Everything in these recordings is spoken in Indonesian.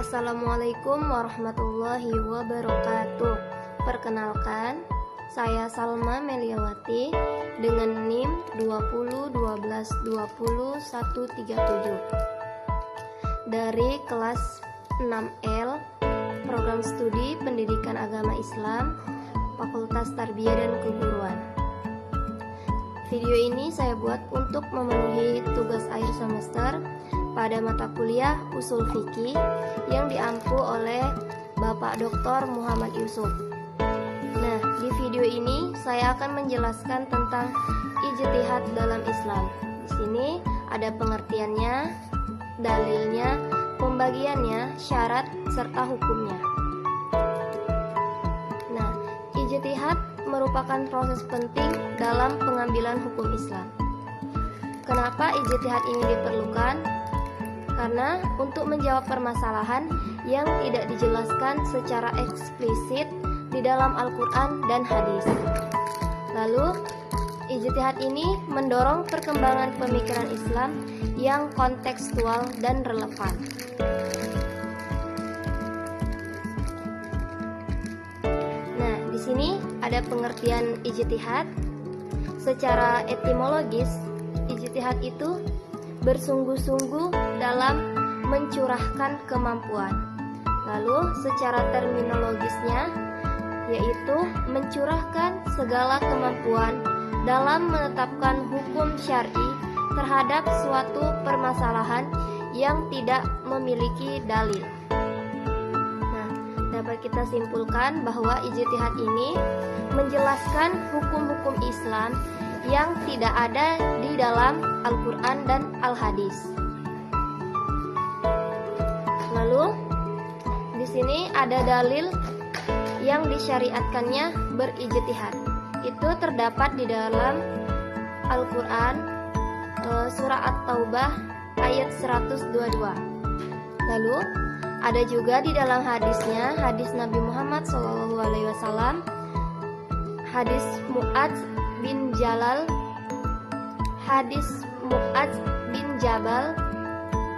Assalamualaikum warahmatullahi wabarakatuh. Perkenalkan, saya Salma Meliawati dengan NIM 2012202137 dari kelas 6L Program Studi Pendidikan Agama Islam Fakultas Tarbiyah dan Keguruan. Video ini saya buat untuk memenuhi tugas akhir semester pada mata kuliah Usul Fikih yang diampu oleh Bapak Dr. Muhammad Yusuf. Nah, di video ini saya akan menjelaskan tentang ijtihad dalam Islam. Di sini ada pengertiannya, dalilnya, pembagiannya, syarat, serta hukumnya. Nah, ijtihad merupakan proses penting dalam pengambilan hukum Islam. Kenapa ijtihad ini diperlukan? Karena untuk menjawab permasalahan yang tidak dijelaskan secara eksplisit di dalam Al-Quran dan hadis. Lalu, ijtihad ini mendorong perkembangan pemikiran Islam yang kontekstual dan relevan. Nah, di sini ada pengertian ijtihad. Secara etimologis, ijtihad itu bersungguh-sungguh dalam mencurahkan kemampuan. Lalu secara terminologisnya yaitu mencurahkan segala kemampuan dalam menetapkan hukum syar'i terhadap suatu permasalahan yang tidak memiliki dalil. Nah, dapat kita simpulkan bahwa ijtihad ini menjelaskan hukum-hukum Islam yang tidak ada di dalam Al-Quran dan Al-Hadis. Lalu di sini ada dalil yang disyariatkannya berijtihad. Itu terdapat di dalam Al-Quran surah At-Taubah ayat 122. Lalu ada juga di dalam hadisnya, hadis Nabi Muhammad SAW, hadis Mu'adz bin Jalal, hadis Mu'adz bin Jabal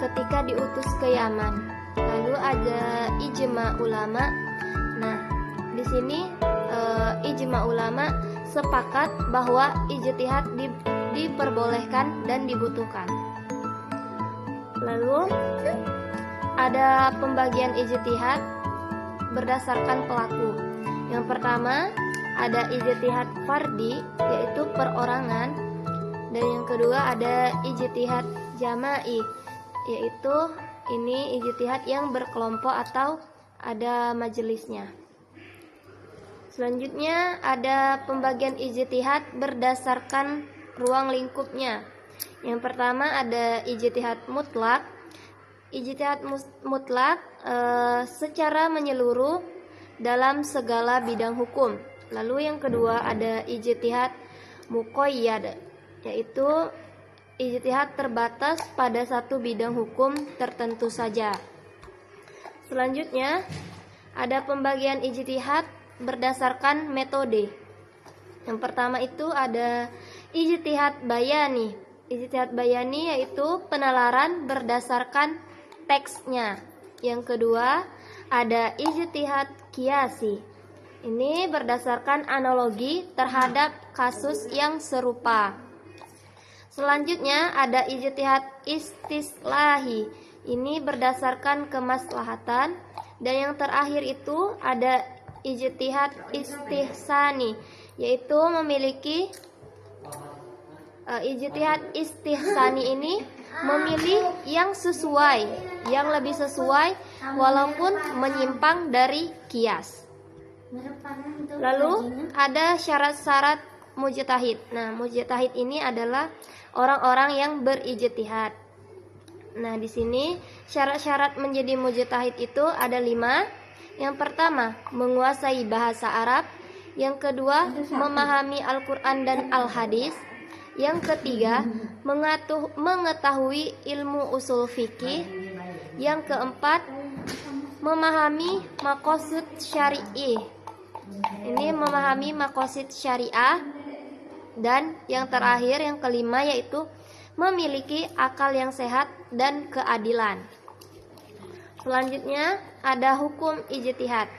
ketika diutus ke Yaman. Lalu ada ijma ulama. Nah, di sini ijma ulama sepakat bahwa ijtihad diperbolehkan dan dibutuhkan. Lalu ada pembagian ijtihad berdasarkan pelaku. Yang pertama ada ijtihad fardi, yaitu perorangan, dan yang kedua ada ijtihad jama'i, yaitu ini ijtihad yang berkelompok atau ada majelisnya. Selanjutnya ada pembagian ijtihad berdasarkan ruang lingkupnya. Yang pertama ada ijtihad mutlak. Ijtihad mutlak secara menyeluruh dalam segala bidang hukum. Lalu yang kedua ada ijtihad muqayyad, yaitu ijtihad terbatas pada satu bidang hukum tertentu saja. Selanjutnya ada pembagian ijtihad berdasarkan metode. Yang pertama itu ada ijtihad bayani. Ijtihad bayani yaitu penalaran berdasarkan teksnya. Yang kedua ada ijtihad qiyasi. Ini berdasarkan analogi terhadap kasus yang serupa. Selanjutnya ada ijtihad istislahi. Ini berdasarkan kemaslahatan. Dan yang terakhir itu ada ijtihad istihsani, yaitu memiliki ijtihad istihsani ini memilih yang sesuai, yang lebih sesuai walaupun menyimpang dari qiyas. Lalu ada syarat-syarat mujtahid. Nah, mujtahid ini adalah orang-orang yang berijtihad. Nah, di sini syarat-syarat menjadi mujtahid itu ada 5. Yang pertama, menguasai bahasa Arab. Yang kedua, memahami Al-Quran dan Al-Hadis. Yang ketiga, mengetahui ilmu usul fikih. Yang keempat, memahami maqasid syar'i. Ini memahami maqasid syariah. Dan yang terakhir, yang kelima, yaitu memiliki akal yang sehat dan keadilan. Selanjutnya ada hukum ijtihad.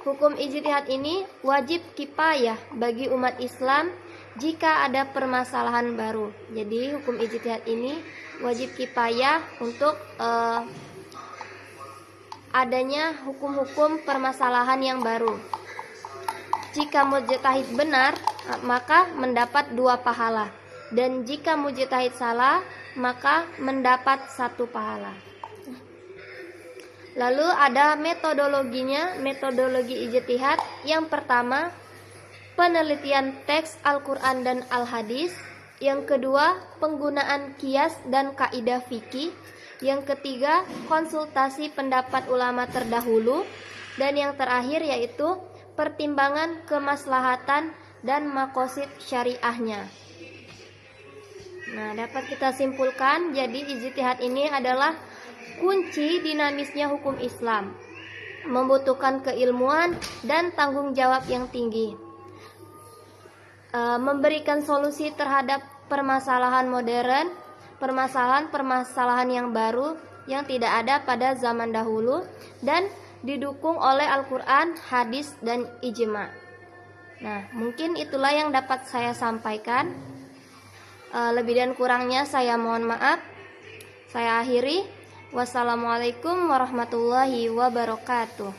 Hukum ijtihad ini wajib kifayah bagi umat Islam jika ada permasalahan baru. Jadi hukum ijtihad ini wajib kifayah untuk adanya hukum-hukum permasalahan yang baru. Jika mujtahid benar, maka mendapat 2 pahala. Dan jika mujtahid salah, maka mendapat 1 pahala. Lalu ada metodologinya, metodologi ijtihad. Yang pertama, penelitian teks Al-Quran dan Al-Hadis. Yang kedua, penggunaan kias dan kaidah fikih. Yang ketiga, konsultasi pendapat ulama terdahulu. Dan yang terakhir yaitu pertimbangan kemaslahatan dan maqasid syariahnya. Nah, dapat kita simpulkan, jadi ijtihad ini adalah kunci dinamisnya hukum Islam, membutuhkan keilmuan dan tanggung jawab yang tinggi, memberikan solusi terhadap permasalahan modern, permasalahan yang baru yang tidak ada pada zaman dahulu, dan didukung oleh Al-Quran, hadis, dan ijma. Nah, mungkin itulah yang dapat saya sampaikan. Lebih dan kurangnya saya mohon maaf. Saya akhiri. Wassalamualaikum warahmatullahi wabarakatuh.